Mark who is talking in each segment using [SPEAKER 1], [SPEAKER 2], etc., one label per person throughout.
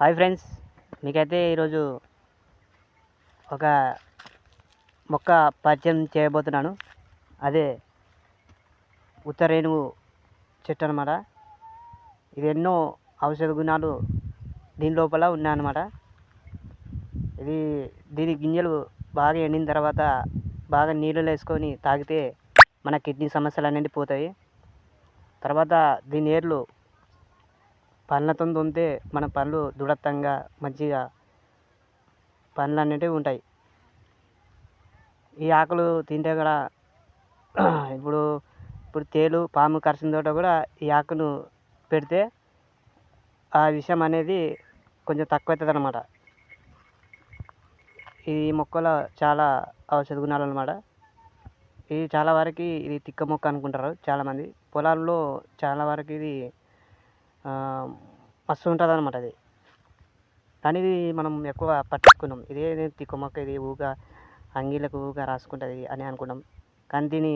[SPEAKER 1] Hi friends, మీకైతే ఈరోజు ఒక మొక్క పరిచయం చేయబోతున్నాను. అదే ఉత్తరేణువు చెట్టు అనమాట. ఇది ఎన్నో ఔషధ గుణాలు దీని లోపల ఉన్నాయన్నమాట. దీని గింజలు బాగా ఎండిన తర్వాత బాగా నీళ్ళలో వేసుకొని తాగితే మన కిడ్నీ సమస్యలు అనేవి పోతాయి. తర్వాత దీని ఏర్లు పళ్ళతో తొంతే మన పళ్ళు దృఢత్వంగా మంచిగా పళ్ళు అనేటివి ఉంటాయి. ఈ ఆకులు తింటే కూడా ఇప్పుడు తేలు పాము కరిచిన తోట కూడా ఈ ఆకును పెడితే ఆ విషం అనేది కొంచెం తక్కువ అవుతుంది అన్నమాట. ఈ మొక్కలో చాలా ఔషధ గుణాలు అన్నమాట. ఇది చాలా వరకు ఇది తిక్క మొక్క అనుకుంటారు చాలామంది. పొలాల్లో చాలా వరకు ఇది మస్తు ఉంటుంది అన్నమాట. అది కానీ ఇది మనం ఎక్కువ పట్టించుకున్నాం. ఇదే తిక్క మొక్క, ఇది ఊగా అంగీలకు ఊగా రాసుకుంటుంది అని అనుకున్నాం. కానీ దీని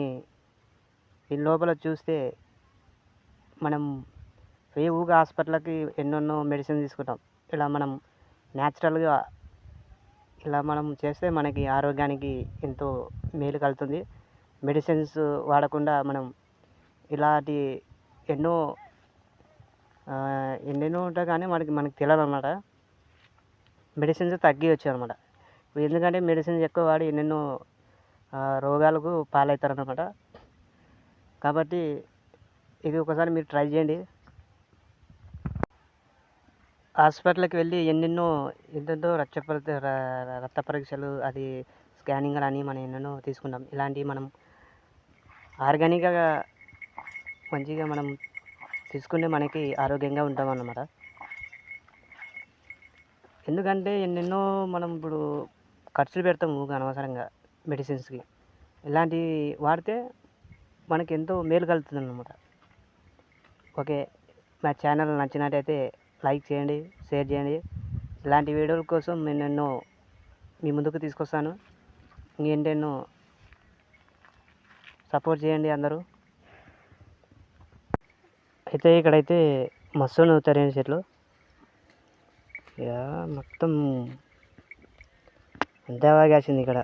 [SPEAKER 1] లోపల చూస్తే మనం ఊగా హాస్పిటల్కి ఎన్నెన్నో మెడిసిన్ తీసుకుంటాం. ఇలా మనం న్యాచురల్గా ఇలా మనం చేస్తే మనకి ఆరోగ్యానికి ఎంతో మేలు కలుగుతుంది. మెడిసిన్స్ వాడకుండా మనం ఇలాంటి ఎన్నెన్నో ఉంటాయి కానీ మనకి తెలియదు అన్నమాట. మెడిసిన్స్ తగ్గియచ్చు అన్నమాట. ఎందుకంటే మెడిసిన్స్ ఎక్కువ వాడి ఎన్నెన్నో రోగాలకు పాలవుతారు అన్నమాట. కాబట్టి ఇది ఒకసారి మీరు ట్రై చేయండి. హాస్పిటల్కి వెళ్ళి ఎంతెంతో రక్త పరీక్షలు, అది స్కానింగ్ అని మనం ఎన్నెన్నో తీసుకుంటాం. ఇలాంటివి మనం ఆర్గానిక్గా మంచిగా మనం తీసుకుంటే మనకి ఆరోగ్యంగా ఉంటాం అన్నమాట. ఎందుకంటే ఎన్నెన్నో మనం ఇప్పుడు ఖర్చులు పెడతాము అనవసరంగా మెడిసిన్స్కి. ఇలాంటివి వాడితే మనకి ఎంతో మేలు కలుగుతుంది అన్నమాట. ఓకే, మా ఛానల్ నచ్చినట్టయితే లైక్ చేయండి, షేర్ చేయండి. ఇలాంటి వీడియోల కోసం నేను మీ ముందుకు తీసుకొస్తాను. ఇంకెన్నో సపోర్ట్ చేయండి అందరూ. అయితే ఇక్కడైతే మస్తు ఉత్తరేణి చెట్లు మొత్తం అంతా బాగా కాసింది ఇక్కడ.